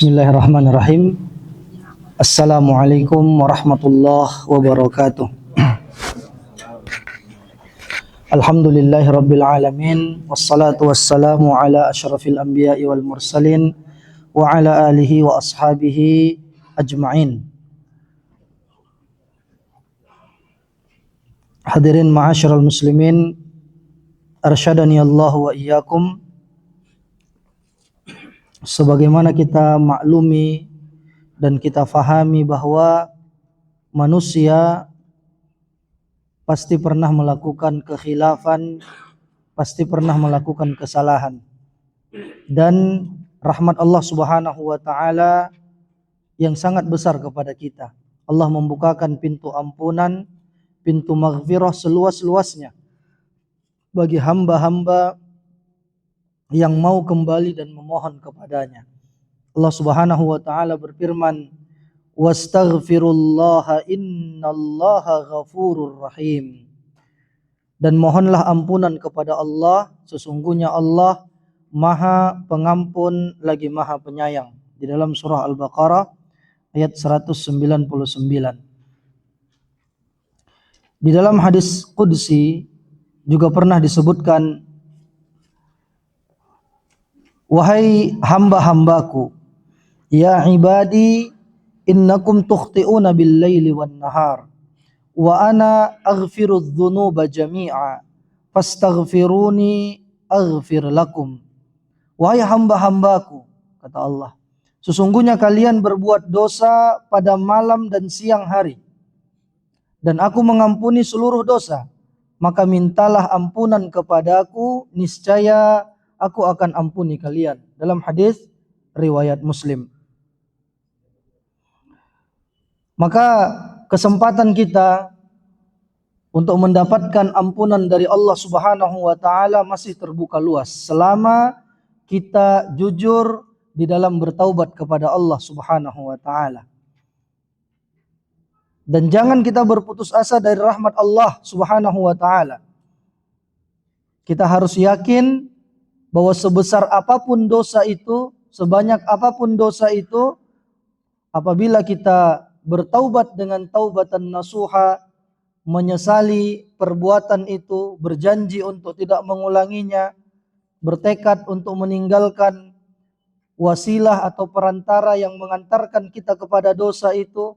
Bismillahirrahmanirrahim. Assalamualaikum warahmatullahi wabarakatuh. Alhamdulillahirabbil alamin wassalatu wassalamu ala asyrafil anbiya'i wal mursalin wa ala alihi wa ashabihi ajma'in. Hadirin ma'asyiral muslimin, arsyadani Allah wa iyyakum. Sebagaimana kita maklumi dan kita fahami bahwa manusia pasti pernah melakukan kekhilafan, pasti pernah melakukan kesalahan. Dan rahmat Allah Subhanahu wa taala yang sangat besar kepada kita. Allah membukakan pintu ampunan, pintu maghfirah seluas-luasnya bagi hamba-hamba yang mau kembali dan memohon kepadanya. Allah Subhanahu wa taala berfirman, "Wastaghfirullaha innallaha ghafurur rahim." Dan mohonlah ampunan kepada Allah, sesungguhnya Allah Maha Pengampun lagi Maha Penyayang. Di dalam surah Al-Baqarah ayat 199. Di dalam hadis qudsi juga pernah disebutkan, wahai hamba-hambaku, ya ibadi innakum tukhti'una bil laili wan nahar wa ana aghfiru dzunuba jami'a fastaghfiruni aghfir lakum. Wahai hamba-hambaku, kata Allah, sesungguhnya kalian berbuat dosa pada malam dan siang hari, dan aku mengampuni seluruh dosa, maka mintalah ampunan kepadaku, niscaya aku akan ampuni kalian. Dalam hadis riwayat Muslim. Maka kesempatan kita untuk mendapatkan ampunan dari Allah Subhanahu wa taala masih terbuka luas selama kita jujur di dalam bertaubat kepada Allah Subhanahu wa taala. Dan jangan kita berputus asa dari rahmat Allah Subhanahu wa taala. Kita harus yakin bahwa sebesar apapun dosa itu, sebanyak apapun dosa itu, apabila kita bertaubat dengan taubatan nasuha, menyesali perbuatan itu, berjanji untuk tidak mengulanginya, bertekad untuk meninggalkan wasilah atau perantara yang mengantarkan kita kepada dosa itu,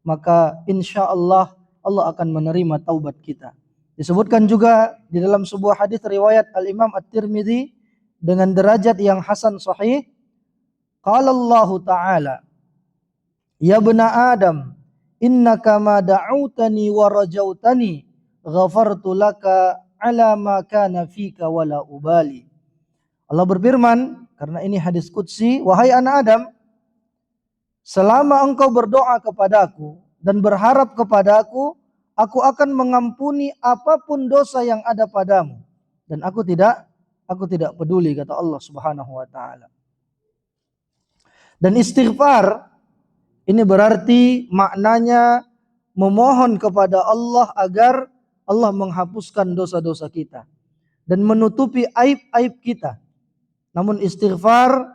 maka insya Allah Allah akan menerima taubat kita. Disebutkan juga di dalam sebuah hadis riwayat Al-Imam At-Tirmidzi dengan derajat yang hasan sahih, qala Allah Ta'ala, ya bna Adam, innaka ma da'utani wa rajautani ghafartu laka ala ma kana fika wala ubali. Allah berfirman, karena ini hadis qudsi, wahai anak Adam, selama engkau berdoa kepadaku dan berharap kepadaku, aku akan mengampuni apapun dosa yang ada padamu, dan aku tidak peduli, kata Allah Subhanahu wa taala. Dan istighfar ini berarti maknanya memohon kepada Allah agar Allah menghapuskan dosa-dosa kita dan menutupi aib-aib kita. Namun istighfar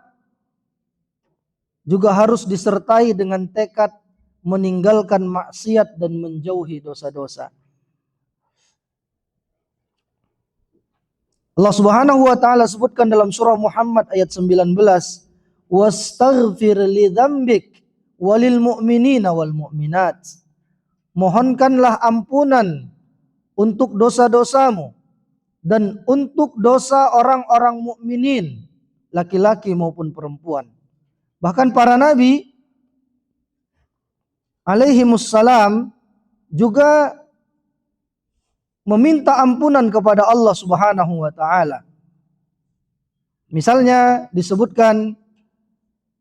juga harus disertai dengan tekad meninggalkan maksiat dan menjauhi dosa-dosa. Allah Subhanahu wa taala sebutkan dalam surah Muhammad ayat 19, wastaghfir li dzambik walil mu'minina wal mu'minat. Mohonkanlah ampunan untuk dosa-dosamu dan untuk dosa orang-orang mukminin, laki-laki maupun perempuan. Bahkan para nabi alaihimussalam juga meminta ampunan kepada Allah Subhanahu wa taala. Misalnya disebutkan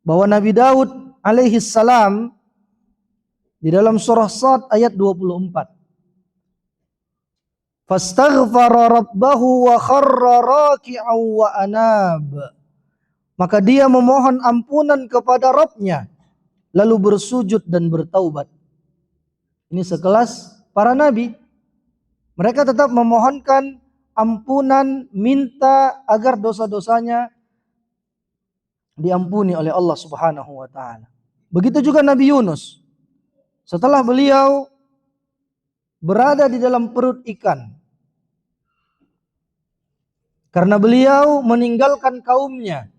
bahwa Nabi Daud alaihi salam di dalam surah Shad ayat 24. Fastaghfara rabbahu wa kharra raki'an wa anab. Maka dia memohon ampunan kepada Rabb-nya lalu bersujud dan bertaubat. Ini sekelas para nabi. Mereka tetap memohonkan ampunan, minta agar dosa-dosanya diampuni oleh Allah Subhanahu wa taala. Begitu juga Nabi Yunus. Setelah beliau berada di dalam perut ikan, karena beliau meninggalkan kaumnya.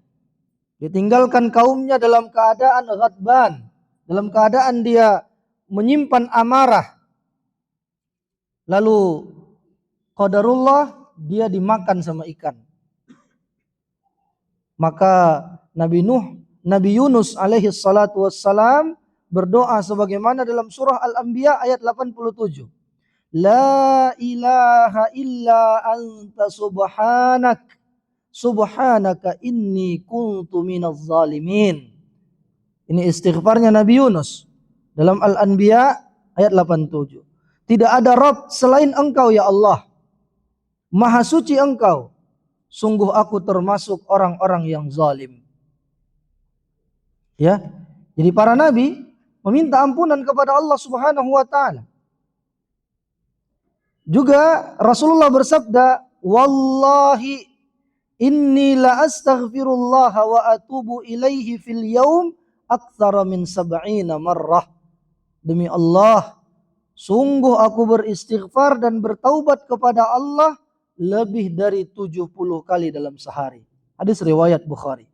Ditinggalkan kaumnya dalam keadaan ghadban, dalam keadaan dia menyimpan amarah. Lalu qadarullah dia dimakan sama ikan. Maka Nabi Yunus alaihi salatu wassalam berdoa sebagaimana dalam surah Al-Anbiya ayat 87. La ilaha illa anta subhanaka inni kuntu minaz zalimin. Ini istighfarnya Nabi Yunus dalam Al-Anbiya ayat 87. Tidak ada Rabb selain Engkau ya Allah. Maha suci Engkau. Sungguh aku termasuk orang-orang yang zalim. Ya. Jadi para nabi meminta ampunan kepada Allah Subhanahu wa taala. Juga Rasulullah bersabda, "Wallahi inni la astaghfirullah wa atubu ilaihi fil yaum aktsara min 70 marrah." Demi Allah, sungguh aku beristighfar dan bertaubat kepada Allah lebih dari 70 kali dalam sehari. Hadis riwayat Bukhari.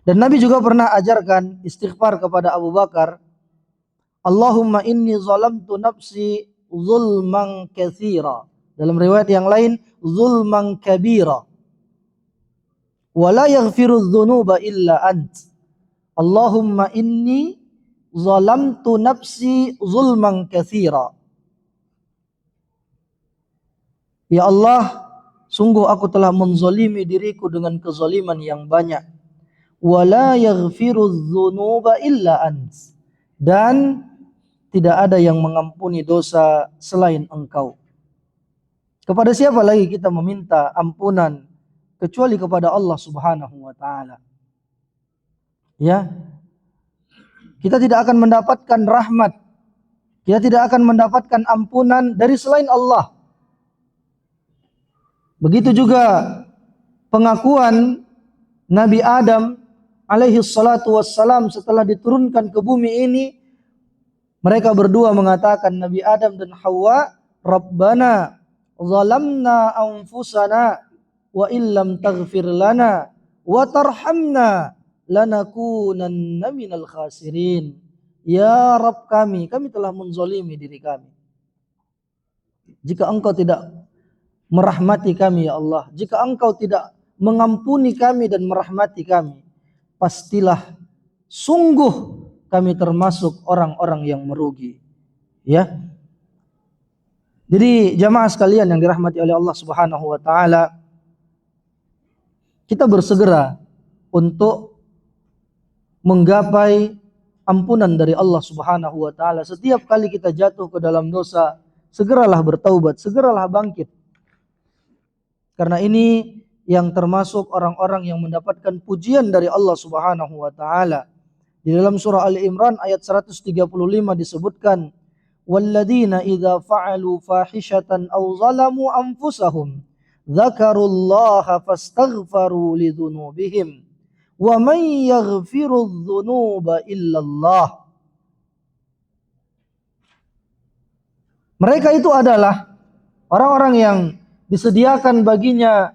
Dan Nabi juga pernah ajarkan istighfar kepada Abu Bakar. Allahumma inni zalamtu nafsi zulman katsira. Dalam riwayat yang lain, zulman kabira. Wa la yaghfiru dzunuba illa ant. Allahumma inni zalamtu nafsi zulman katsira. Ya Allah, sungguh aku telah menzalimi diriku dengan kezaliman yang banyak. Wa la yaghfiru dzunuba illa ant. Dan tidak ada yang mengampuni dosa selain Engkau. Kepada siapa lagi kita meminta ampunan kecuali kepada Allah Subhanahu wa taala? Ya. Kita tidak akan mendapatkan rahmat. Kita tidak akan mendapatkan ampunan dari selain Allah. Begitu juga pengakuan Nabi Adam alaihi salatu wassalam setelah diturunkan ke bumi ini. Mereka berdua mengatakan, Nabi Adam dan Hawa, Rabbana zalamna anfusana wa illam taghfir lana wa tarhamna lanakunanna minal khasirin. Ya Rabb kami telah menzalimi diri kami. Jika Engkau tidak merahmati kami ya Allah, jika Engkau tidak mengampuni kami dan merahmati kami, pastilah sungguh kami termasuk orang-orang yang merugi. Ya. Jadi jamaah sekalian yang dirahmati oleh Allah Subhanahu wa taala, kita bersegera untuk menggapai ampunan dari Allah Subhanahu wa taala. Setiap kali kita jatuh ke dalam dosa, segeralah bertaubat, segeralah bangkit. Karena ini yang termasuk orang-orang yang mendapatkan pujian dari Allah Subhanahu wa taala. Di dalam surah Ali Imran ayat 135 disebutkan, "Walladzina idza fa'alu fahishatan aw zalamu anfusahum dzakarullaha fastaghfaru lidzunubihim wa man yaghfiru dzunuba illallah." Mereka itu adalah orang-orang yang disediakan baginya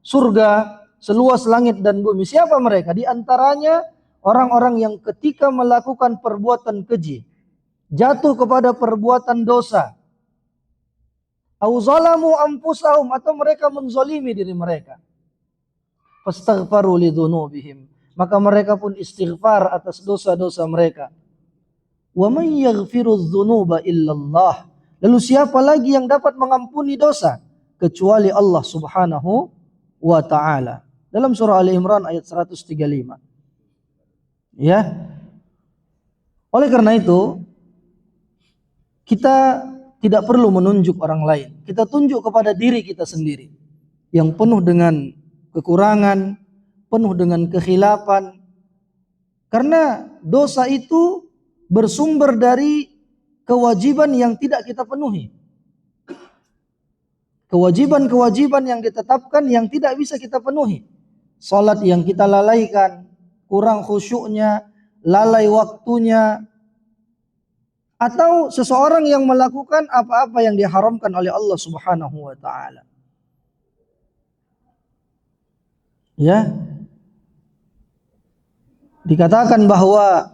surga seluas langit dan bumi. Siapa mereka? Di antaranya orang-orang yang ketika melakukan perbuatan keji, jatuh kepada perbuatan dosa, au zalamu anfusahum, atau mereka menzalimi diri mereka, fastaghfaru lidzunubihim, maka mereka pun istighfar atas dosa-dosa mereka. Wa may yaghfiru dzunuba illallah. Lalu siapa lagi yang dapat mengampuni dosa kecuali Allah Subhanahu wa taala? Dalam surah Ali Imran ayat 135. Ya. Oleh karena itu, kita tidak perlu menunjuk orang lain. Kita tunjuk kepada diri kita sendiri yang penuh dengan kekurangan, penuh dengan kekhilafan. Karena dosa itu bersumber dari kewajiban yang tidak kita penuhi. kewajiban-kewajiban yang ditetapkan yang tidak bisa kita penuhi. Salat yang kita lalaikan, kurang khusyuknya, lalai waktunya, atau seseorang yang melakukan apa-apa yang diharamkan oleh Allah Subhanahu wa taala. Ya. Dikatakan bahwa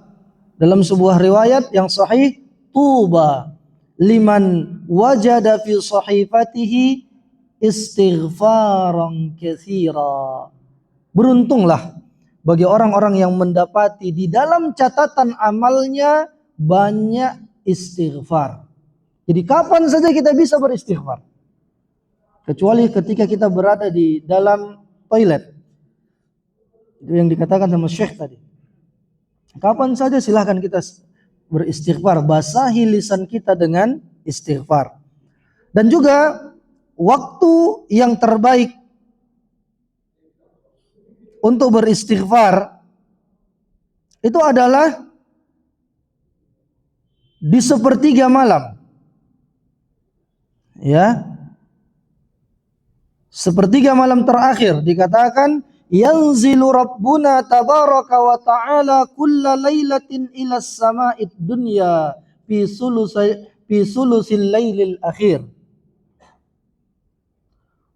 dalam sebuah riwayat yang sahih, tuba liman wajada fi sahifatihi istighfaran katsira. Beruntunglah bagi orang-orang yang mendapati di dalam catatan amalnya banyak istighfar. Jadi kapan saja kita bisa beristighfar. Kecuali ketika kita berada di dalam toilet. Itu yang dikatakan sama Syekh tadi. Kapan saja silahkan kita beristighfar. Basahi lisan kita dengan istighfar. Dan juga waktu yang terbaik untuk beristighfar itu adalah di sepertiga malam. Ya. Sepertiga malam terakhir dikatakan yanzilu rabbuna tabaraka wa ta'ala kulla lailatin ila sama'id dunya fi sulusil lailil akhir.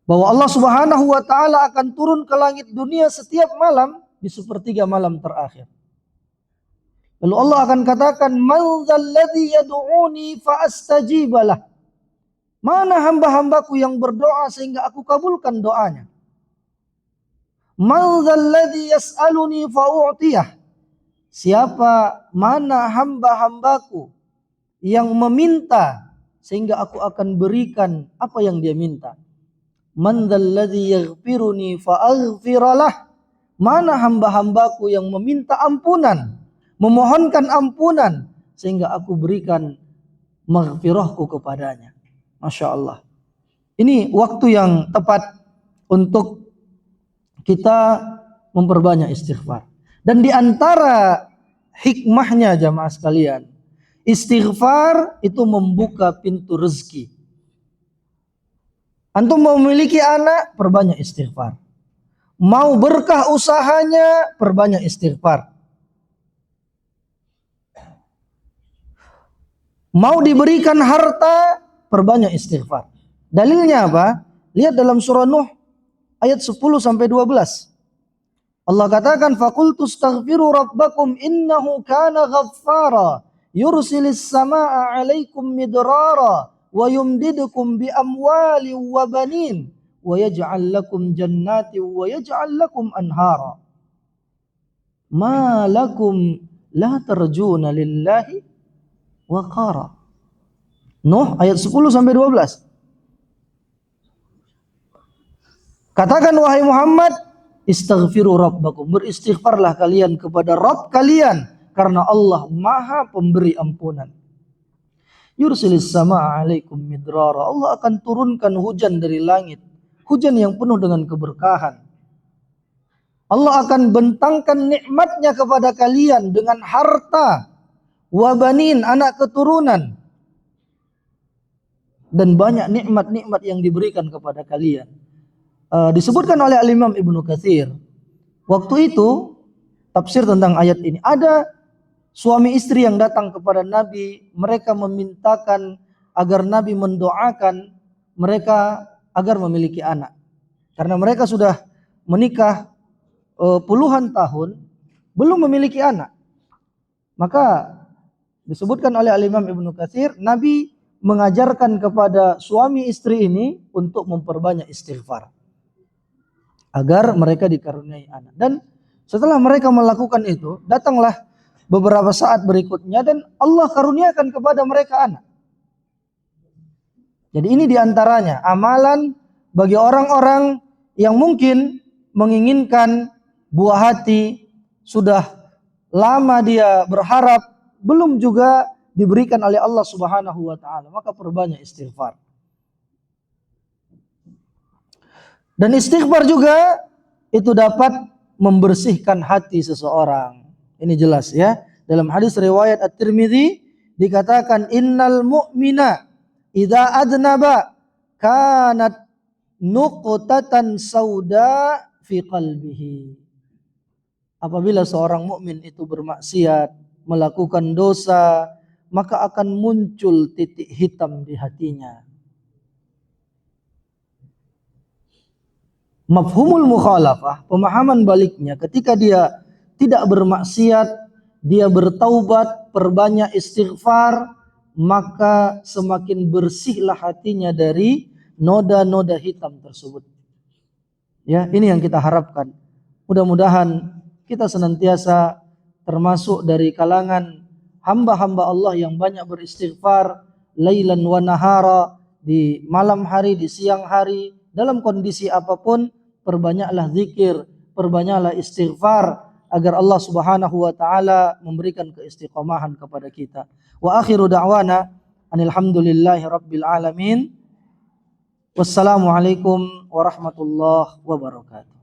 Bahwa Allah Subhanahu wa taala akan turun ke langit dunia setiap malam di sepertiga malam terakhir. Lalu Allah akan katakan, "Man dzalladzi yad'uni fa astajibalah." Mana hamba-hambaku yang berdoa sehingga aku kabulkan doanya? "Man dzalladzi yas'aluni fa u'tiyah." Mana hamba-hambaku yang meminta sehingga aku akan berikan apa yang dia minta? Man dzalladzi yaghfiruni fa aghfiralah. Mana hamba-hambaku yang meminta ampunan, memohonkan ampunan sehingga aku berikan maghfirahku kepadanya. Masya Allah. Ini waktu yang tepat untuk kita memperbanyak istighfar. Dan di antara hikmahnya jamaah sekalian, istighfar itu membuka pintu rezeki. Antum mau memiliki anak, perbanyak istighfar. Mau berkah usahanya, perbanyak istighfar. Mau diberikan harta, perbanyak istighfar. Dalilnya apa? Lihat dalam surah Nuh ayat 10 sampai 12. Allah katakan faqultu astaghfiru rabbakum innahu kana ghaffara yursilis samaa'a 'alaikum midrara wa yumdidukum bi amwali wa banin wa yaj'al lakum jannati wa yaj'al lakum anhara. Ma lakum la tarjuna lillahi waqara. Nuh ayat 10 sampai 12. Katakan wahai Muhammad, istaghfiru rabbakum, beristighfarlah kalian kepada Rabb kalian karena Allah Maha pemberi ampunan. Yursilis samaa'a 'alaikum midrara. Allah akan turunkan hujan dari langit, hujan yang penuh dengan keberkahan. Allah akan bentangkan nikmatnya kepada kalian dengan harta, wabanin, anak keturunan, dan banyak nikmat-nikmat yang diberikan kepada kalian. Disebutkan oleh Al-Imam Ibnu Katsir, waktu itu tafsir tentang ayat ini, ada suami istri yang datang kepada Nabi, mereka memintakan agar Nabi mendoakan mereka agar memiliki anak. Karena mereka sudah menikah puluhan tahun belum memiliki anak. Maka disebutkan oleh Al-Imam Ibnu Katsir, Nabi mengajarkan kepada suami istri ini untuk memperbanyak istighfar agar mereka dikaruniai anak. Dan setelah mereka melakukan itu, datanglah beberapa saat berikutnya dan Allah karuniakan kepada mereka anak. Jadi ini diantaranya amalan bagi orang-orang yang mungkin menginginkan buah hati, sudah lama dia berharap, belum juga diberikan oleh Allah Subhanahu wa taala, maka perbanyak istighfar. Dan istighfar juga itu dapat membersihkan hati seseorang. Ini jelas ya. Dalam hadis riwayat At-Tirmidzi dikatakan innal mu'mina idza adnaba kanat nuqtatan sauda fi qalbihi. Apabila seorang mukmin itu bermaksiat, melakukan dosa, maka akan muncul titik hitam di hatinya. Mafhumul mukhalafah, pemahaman baliknya, ketika dia tidak bermaksiat, dia bertaubat, perbanyak istighfar, maka semakin bersihlah hatinya dari noda-noda hitam tersebut. Ya, ini yang kita harapkan. Mudah-mudahan kita senantiasa termasuk dari kalangan hamba-hamba Allah yang banyak beristighfar lailan wa nahara, di malam hari, di siang hari, dalam kondisi apapun. Perbanyaklah zikir, perbanyaklah istighfar agar Allah Subhanahu wa taala memberikan keistiqomahan kepada kita. Wa akhiru da'wana anil hamdulillahi rabbil alamin. Wassalamualaikum warahmatullahi wabarakatuh.